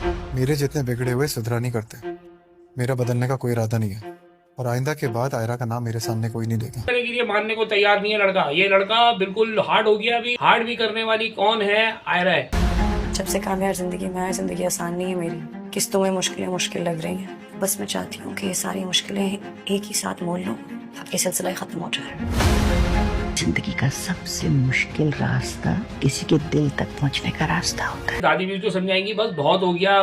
मेरे जितने बिगड़े हुए सुधरा नहीं करते। मेरा बदलने का कोई इरादा नहीं है और आइंदा के बाद आयरा का नाम मेरे सामने कोई नहीं लेगा। के लिए मानने को तैयार नहीं है लड़का। ये लड़का बिल्कुल हार्ड हो गया। अभी हार्ड भी करने वाली कौन है? आयरा है। जब से कामयाब जिंदगी में आए, जिंदगी आसान नहीं है मेरी। किस्तों में मुश्किलें मुश्किल लग रही हैं। बस मैं चाहती हूँ कि ये सारी मुश्किलें एक ही साथ मोल लूँ ताकि सिलसिला खत्म हो जाए। जिंदगी का सबसे मुश्किल रास्ता किसी के दिल तक पहुंचने का रास्ता होता है। दादी भी तो समझाएंगी बस बहुत हो गया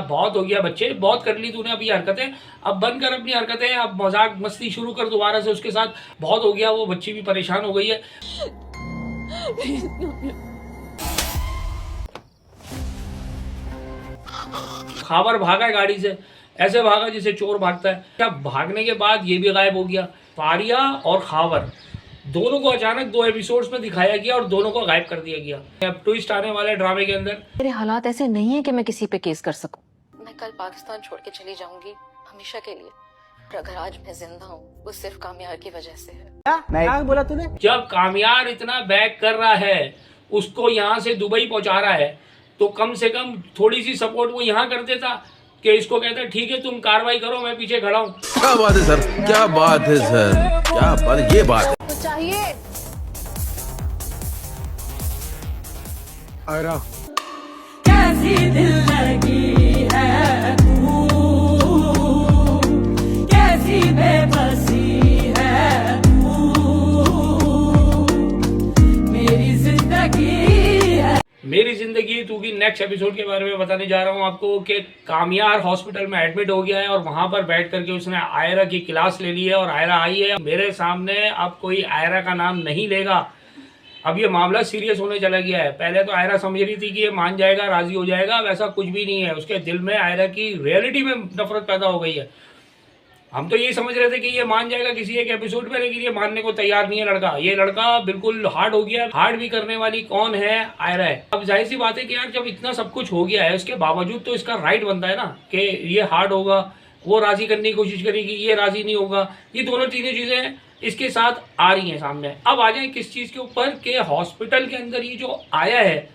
बच्चे, बहुत कर ली तूने अभी हरकतें, अब बंद कर अपनी हरकतें, अब मजाक मस्ती शुरू कर दोबारा से उसके साथ। बहुत हो गया, वो बच्ची भी परेशान हो गई है। खावर भागा है गाड़ी से, ऐसे भागा जैसे चोर भागता है। क्या भागने के बाद ये भी गायब हो गया। फारिया और खावर दोनों को अचानक 2 एपिसोड्स में दिखाया गया और दोनों को गायब कर दिया गया। अब ट्विस्ट आने वाले ड्रामे के अंदर। मेरे हालात ऐसे नहीं है कि मैं किसी पे केस कर सकूं। मैं कल पाकिस्तान छोड़ के चली जाऊंगी हमेशा के लिए। पर अगर आज मैं जिंदा हूँ वो सिर्फ कामयार की वजह से है। क्या बोला तूने? जब कामयार इतना बैक कर रहा है, उसको यहाँ से दुबई पहुंचा रहा है, तो कम से कम थोड़ी सी सपोर्ट वो यहाँ कर देता कि इसको कहता है ठीक है तुम कार्रवाई करो, मैं पीछे खड़ा हूँ। क्या बात है सर, क्या बात है सर, क्या बात है, ये बात है। तो चाहिए आयरा, कैसी दिल लगी है तू, कैसी बेबसी है तू, मेरी जिंदगी है। मेरी जिंदगी तू की नेक्स्ट एपिसोड के बारे में बताने जा रहा हूँ आपको कि कामयार हॉस्पिटल में एडमिट हो गया है और वहां पर बैठ करके उसने आयरा की क्लास ले ली है और आयरा आई है मेरे सामने। अब कोई आयरा का नाम नहीं लेगा। अब ये मामला सीरियस होने चला गया है। पहले तो आयरा समझ रही थी कि ये मान जाएगा, राजी हो जाएगा, वैसा कुछ भी नहीं है। उसके दिल में आयरा की रियलिटी में नफरत पैदा हो गई है। हम तो यही समझ रहे थे कि ये मान जाएगा किसी एक एपिसोड में, लेकिन ये मानने को तैयार नहीं है लड़का। ये लड़का बिल्कुल हार्ड हो गया। हार्ड भी करने वाली कौन है? आयरा है। अब जाहिर सी बात है कि यार जब इतना सब कुछ हो गया है उसके बावजूद तो इसका राइट बनता है ना कि ये हार्ड होगा, वो राजी करने की कोशिश करेगी, ये राजी नहीं होगा। ये दोनों तीनों चीजें इसके साथ आ रही हैं सामने। अब आ जाए किस चीज के ऊपर कि हॉस्पिटल के अंदर ये जो आया है,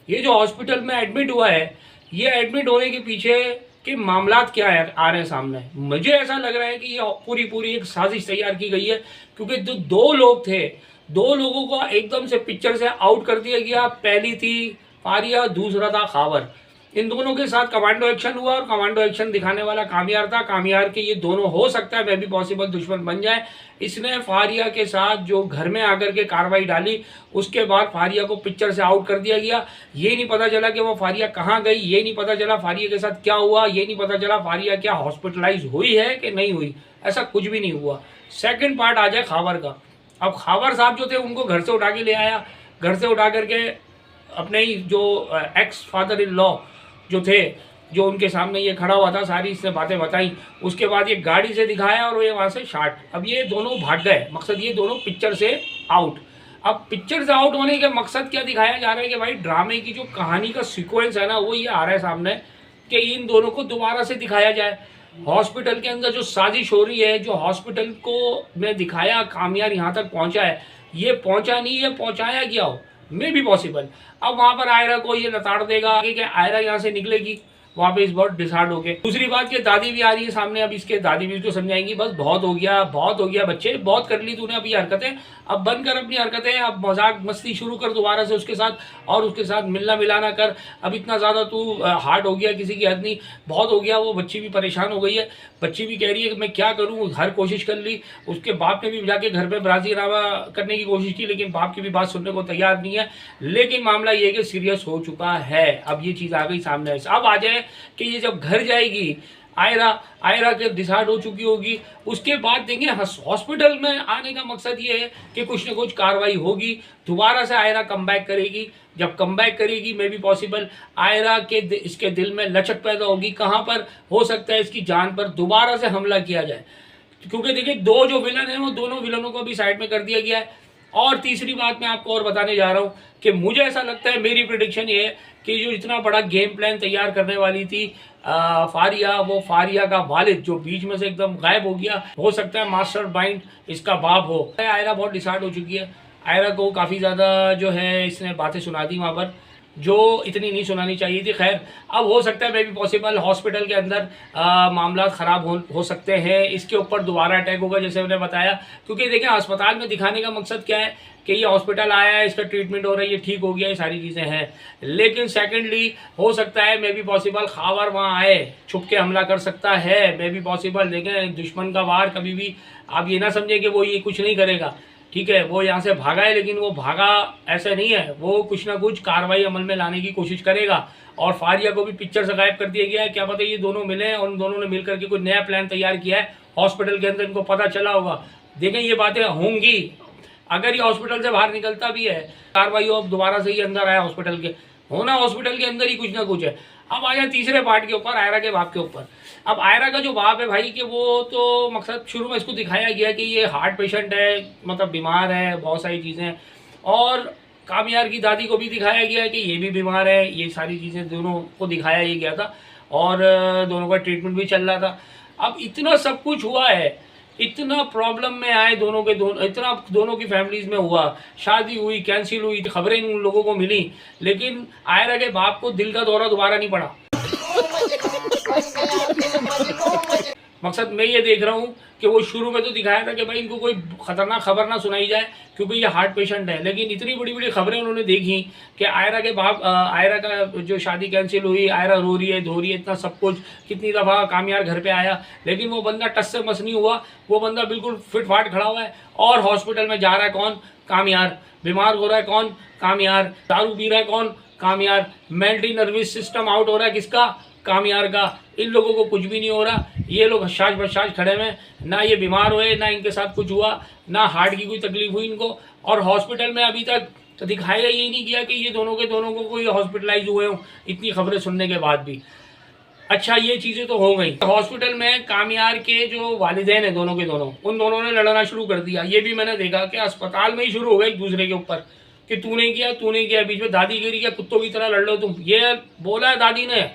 ये जो हॉस्पिटल में एडमिट हुआ है, ये एडमिट होने के पीछे के मामलात क्या है आ रहे हैं सामने। मुझे ऐसा लग रहा है कि ये पूरी एक साजिश तैयार की गई है, क्योंकि जो 2 लोग थे, 2 लोगों को एकदम से पिक्चर से आउट कर दिया गया। पहली थी फारिया, दूसरा था खावर। इन दोनों के साथ कमांडो एक्शन हुआ और कमांडो एक्शन दिखाने वाला कामयार था। कामयार के ये दोनों हो सकता है मैं भी पॉसिबल दुश्मन बन जाए। इसने फारिया के साथ जो घर में आकर के कार्रवाई डाली, उसके बाद फारिया को पिक्चर से आउट कर दिया गया। ये नहीं पता चला कि वो फारिया कहाँ गई, ये नहीं पता चला फारिया के साथ क्या हुआ, ये नहीं पता चला फारिया क्या हॉस्पिटलाइज हुई है कि नहीं हुई, ऐसा कुछ भी नहीं हुआ। सेकेंड पार्ट आ जाए खावर का। अब खावर साहब जो थे उनको घर से उठा के ले आया। घर से उठा करके अपने ही जो एक्स फादर इन लॉ जो थे, जो उनके सामने ये खड़ा हुआ था, सारी इसने बातें बताई। उसके बाद ये गाड़ी से दिखाया और ये वहाँ से शार्ट। अब ये दोनों भाग गए। मकसद ये दोनों पिक्चर से आउट। अब पिक्चर से आउट होने का मकसद क्या दिखाया जा रहा है कि भाई ड्रामे की जो कहानी का सीक्वेंस है ना, वो ये आ रहा है सामने कि इन दोनों को दोबारा से दिखाया जाए। हॉस्पिटल के अंदर जो साजिश हो रही है, जो हॉस्पिटल को में दिखाया कामयार यहाँ तक पहुँचा है, ये पहुँचा नहीं है, पहुँचाया गया हो मे भी पॉसिबल। अब वहां पर आयरा को ये लताड़ देगा आगे कि आयरा यहाँ से निकलेगी वहां पे इस बहुत डिसार्ड हो गए। दूसरी बात कि दादी भी आ रही है सामने। अब इसके दादी भी तो समझाएंगी बस बहुत हो गया बच्चे, बहुत कर ली तूने अभी हरकतें, अब बंद कर अपनी हरकतें, अब मजाक मस्ती शुरू कर दोबारा से उसके साथ, और उसके साथ मिलना मिलाना कर। अब इतना ज्यादा तू हार्ड हो गया, किसी की हद नहीं, बहुत हो गया। वो बच्ची भी परेशान हो गई है। बच्ची भी कह रही है कि मैं क्या करूँ, हर कोशिश कर ली। उसके बाप ने भी जाके घर पे राजीनामा करने की कोशिश की, लेकिन बाप की भी बात सुनने को तैयार नहीं है। लेकिन मामला ये कि सीरियस हो चुका है। अब ये चीज आ गई सामने। अब आ जाए कि ये जब घर जाएगी आयरा के डिसाइड हो चुकी होगी, उसके बाद देंगे हॉस्पिटल में आने का मकसद ये है कि कुछ न कुछ कार्रवाई होगी। दोबारा से आयरा कम बैक करेगी। जब कम बैक करेगी मे भी पॉसिबल आयरा के इसके दिल में लचक पैदा होगी। कहाँ पर हो सकता है इसकी जान पर दोबारा से हमला किया जाए, क्योंकि देखिए 2 जो विलन है वो दोनों विलनों को भी साइड में कर दिया गया है। और तीसरी बात मैं आपको और बताने जा रहा हूँ कि मुझे ऐसा लगता है, मेरी प्रेडिक्शन ये है कि जो इतना बड़ा गेम प्लान तैयार करने वाली थी फारिया, वो फारिया का वालिद जो बीच में से एकदम गायब हो गया, हो सकता है मास्टर माइंड इसका बाप हो। आयरा बहुत डिसाइड हो चुकी है। आयरा को काफ़ी ज़्यादा जो है इसने बातें सुना दी वहाँ पर, जो इतनी नहीं सुनानी चाहिए थी। खैर, अब हो सकता है मे बी पॉसिबल हॉस्पिटल के अंदर मामला ख़राब हो सकते हैं, इसके ऊपर दोबारा अटैक होगा जैसे मैंने बताया। क्योंकि देखें, अस्पताल में दिखाने का मकसद क्या है कि ये हॉस्पिटल आया है, इसका ट्रीटमेंट हो रहा है, ये ठीक हो गया, ये सारी चीज़ें हैं। लेकिन सेकेंडली हो सकता है मे बी पॉसिबल खावर वहाँ आए, छुप के हमला कर सकता है, मे बी पॉसिबल। देखें, दुश्मन का वार कभी भी आप ये ना समझें कि वो ये कुछ नहीं करेगा, ठीक है। वो यहाँ से भागा है, लेकिन वो भागा ऐसा नहीं है, वो कुछ ना कुछ कार्रवाई अमल में लाने की कोशिश करेगा। और फारिया को भी पिक्चर से गायब कर दिया गया है, क्या पता ये दोनों मिले और उन दोनों ने मिल करके कोई नया प्लान तैयार किया है हॉस्पिटल के अंदर, इनको पता चला होगा। देखें, ये बातें होंगी। अगर ये हॉस्पिटल से बाहर निकलता भी है, कार्रवाई अब दोबारा से ही अंदर आया हॉस्पिटल के, होना हॉस्पिटल के अंदर ही कुछ ना कुछ है। अब आ जाए तीसरे पार्ट के ऊपर, आयरा के बाप के ऊपर। अब आयरा का जो बाप है भाई, कि वो तो मकसद शुरू में इसको दिखाया गया कि ये हार्ट पेशेंट है, मतलब बीमार है, बहुत सारी चीज़ें। और कामयार की दादी को भी दिखाया गया है कि ये भी बीमार है, ये सारी चीज़ें दोनों को दिखाया ही गया था और दोनों का ट्रीटमेंट भी चल रहा था। अब इतना सब कुछ हुआ है, इतना प्रॉब्लम में आए दोनों के दोनों, इतना दोनों की फैमिलीज में हुआ, शादी हुई, कैंसिल हुई, खबरें उन लोगों को मिली, लेकिन आयरा के बाप को दिल का दौरा दोबारा नहीं पड़ा। मकसद मैं ये देख रहा हूँ कि वो शुरू में तो दिखाया था कि भाई इनको कोई खतरनाक खबर ना सुनाई जाए क्योंकि ये हार्ट पेशेंट है, लेकिन इतनी बड़ी बड़ी खबरें उन्होंने देखी कि आयरा के बाप, आयरा का जो शादी कैंसिल हुई, आयरा रो रही है, धो रही है, इतना सब कुछ, कितनी दफ़ा कामयार घर पे आया, लेकिन वो बंदा टस से मस नहीं हुआ। वो बंदा बिल्कुल फिट फाट खड़ा हुआ है और हॉस्पिटल में जा रहा है कौन? कामयार। बीमार हो रहा है कौन? कामयार। दारू पी रहा है कौन? कामयार। मेंटली नर्वस सिस्टम आउट हो रहा है किसका? कामयार का। इन लोगों को कुछ भी नहीं हो रहा, ये लोग हशाश बशाश खड़े में, ना ये बीमार हुए, ना इनके साथ कुछ हुआ, ना हार्ट की कोई तकलीफ हुई इनको, और हॉस्पिटल में अभी तक तो दिखाया ही नहीं गया कि ये दोनों के दोनों को कोई हॉस्पिटलाइज हुए हों, इतनी खबरें सुनने के बाद भी। अच्छा, ये चीज़ें तो हो गई। हॉस्पिटल में कामयार के जो वालिदैन हैं दोनों के दोनों, उन दोनों ने लड़ना शुरू कर दिया। ये भी मैंने देखा कि अस्पताल में ही शुरू हो गए एक दूसरे के ऊपर कि तूने किया, तूने किया। बीच में दादी गिरी, क्या कुत्तों की तरह लड़ लो तुम, ये बोला है दादी ने।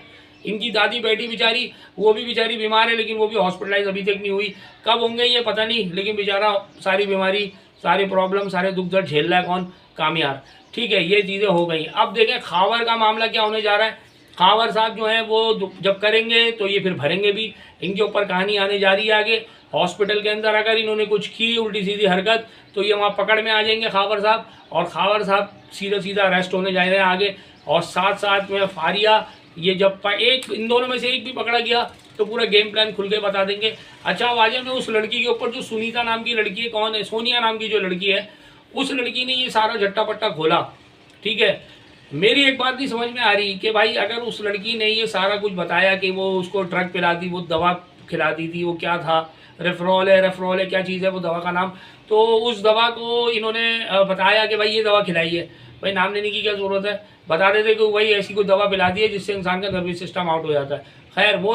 इनकी दादी बैठी बेचारी, वो भी बेचारी बीमार है, लेकिन वो भी हॉस्पिटलाइज अभी तक नहीं हुई। कब होंगे ये पता नहीं, लेकिन बेचारा सारी बीमारी, सारी प्रॉब्लम, सारे दुख दर्द झेल रहा है कौन? कामयार। ठीक है, ये चीज़ें हो गई। अब देखें खावर का मामला क्या होने जा रहा है। खावर साहब जो हैं वो जब करेंगे तो ये फिर भरेंगे भी, इनके ऊपर कहानी आने जा रही है आगे। हॉस्पिटल के अंदर अगर इन्होंने कुछ की उल्टी सीधी हरकत तो ये वहाँ पकड़ में आ जाएंगे खावर साहब, और खावर साहब सीधा सीधा अरेस्ट होने जा रहे हैं आगे। और साथ साथ में फारिया, ये जब एक इन दोनों में से एक भी पकड़ा गया तो पूरा गेम प्लान खुल के बता देंगे। अच्छा, वाजे में उस लड़की के ऊपर जो सुनीता नाम की लड़की है, कौन है? सोनिया नाम की जो लड़की है, उस लड़की ने ये सारा झट्टा पट्टा खोला। ठीक है, मेरी एक बात नहीं समझ में आ रही कि भाई अगर उस लड़की ने ये सारा कुछ बताया कि वो उसको ड्रग पिला दी, वो दवा खिलाती थी, वो क्या था, रेफरॉल है, क्या चीज़ है वो दवा का नाम, तो उस दवा को इन्होंने बताया कि भाई ये दवा खिलाई है। भाई नाम लेने की क्या ज़रूरत है, बता देते कि वही ऐसी कोई दवा पिला दी है जिससे इंसान का नर्वस सिस्टम आउट हो जाता है। खैर, वो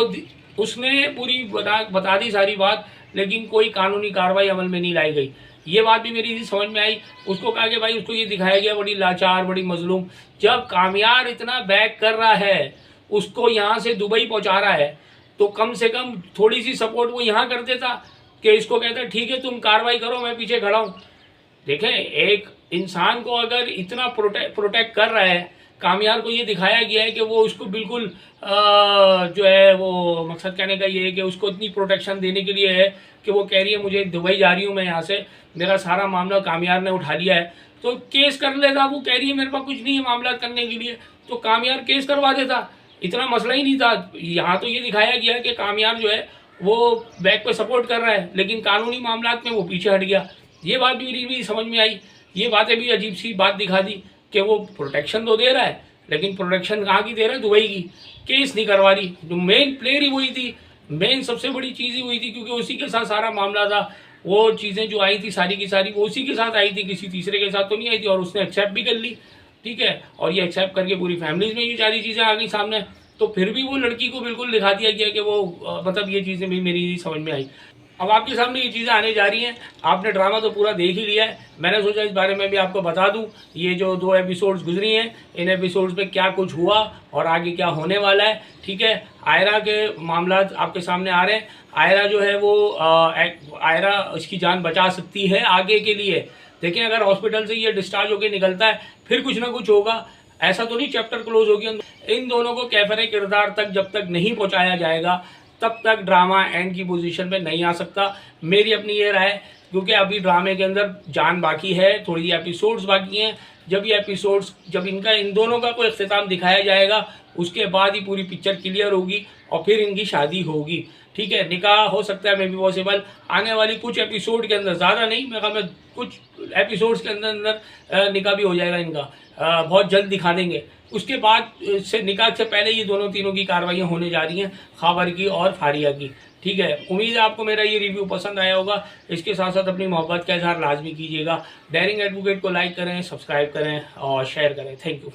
उसने पूरी बता दी सारी बात, लेकिन कोई कानूनी कार्रवाई अमल में नहीं लाई गई। ये बात भी मेरी समझ में आई। उसको कहा कि भाई उसको ये दिखाया गया बड़ी लाचार, बड़ी मजलूम। जब कामयार इतना बैक कर रहा है, उसको यहाँ से दुबई पहुँचा रहा है, तो कम से कम थोड़ी सी सपोर्ट वो यहाँ कर देता कि इसको कहता ठीक है तुम कार्रवाई करो, मैं पीछे खड़ा हूँ। देखें, एक इंसान को अगर इतना प्रोटेक्ट कर रहा है, कामयार को ये दिखाया गया है कि वो उसको बिल्कुल जो है वो मकसद कहने का ये है कि उसको इतनी प्रोटेक्शन देने के लिए है कि वो कह रही है मुझे दुबई जा रही हूँ मैं, यहाँ से मेरा सारा मामला कामयार ने उठा लिया है, तो केस कर लेता। वो कह रही है मेरे पास कुछ नहीं है मामला करने के लिए, तो कामयार केस करवा देता, इतना मसला ही नहीं था। यहाँ तो ये दिखाया गया है कि कामयार जो है वो बैक पे सपोर्ट कर रहा है, लेकिन कानूनी मामलात में वो पीछे हट गया। ये बात भी समझ में आई। ये बातें भी अजीब सी बात दिखा दी कि वो प्रोटेक्शन तो दे रहा है, लेकिन प्रोटेक्शन कहाँ की दे रहा है? दुबई की। केस नहीं करवा रही। जो मेन प्लेयर ही वही थी, मेन सबसे बड़ी चीज़ ही वही थी, क्योंकि उसी के साथ सारा मामला था। वो चीज़ें जो आई थी सारी की सारी वो उसी के साथ आई थी, किसी तीसरे के साथ तो नहीं आई थी, और उसने एक्सेप्ट भी कर ली। ठीक है, और ये एक्सेप्ट करके पूरी फैमिलीज में ये सारी चीज़ें आ गई सामने, तो फिर भी वो लड़की को बिल्कुल दिखा दिया गया कि वो मतलब ये चीज़ें भी मेरी समझ में आई। अब आपके सामने ये चीज़ें आने जा रही हैं। आपने ड्रामा तो पूरा देख ही लिया है, मैंने सोचा इस बारे में भी आपको बता दूं। ये जो 2 एपिसोड्स गुजरी हैं, इन एपिसोड्स में क्या कुछ हुआ और आगे क्या होने वाला है। ठीक है, आयरा के मामला आपके सामने आ रहे हैं। आयरा जो है वो आयरा उसकी जान बचा सकती है आगे के लिए। देखें, अगर हॉस्पिटल से ये डिस्चार्ज होकर निकलता है, फिर कुछ ना कुछ होगा। ऐसा तो नहीं चैप्टर क्लोज हो गया। इन दोनों को कैफर किरदार तक जब तक नहीं पहुंचाया जाएगा तब तक ड्रामा एंड की पोजीशन पे नहीं आ सकता, मेरी अपनी ये राय। क्योंकि अभी ड्रामे के अंदर जान बाकी है, थोड़ी एपिसोड्स बाकी हैं। जब ये एपिसोड्स, जब इन दोनों का कोई इख्तिताम दिखाया जाएगा उसके बाद ही पूरी पिक्चर क्लियर होगी और फिर इनकी शादी होगी। ठीक है, निकाह हो सकता है मे बी पॉसिबल आने वाली कुछ एपिसोड के अंदर, ज़्यादा नहीं, मेरे ख्याल में कुछ एपिसोड्स के अंदर निकाह भी हो जाएगा इनका, बहुत जल्द दिखा देंगे। उसके बाद से निकाह से पहले ये दोनों तीनों की कार्रवाइयाँ होने जा रही हैं, खाबर की और फारिया की। ठीक है, उम्मीद है आपको मेरा ये रिव्यू पसंद आया होगा। इसके साथ साथ अपनी मोहब्बत का इजहार लाजमी कीजिएगा। डेयरिंग एडवोकेट को लाइक करें, सब्सक्राइब करें और शेयर करें। Thank you.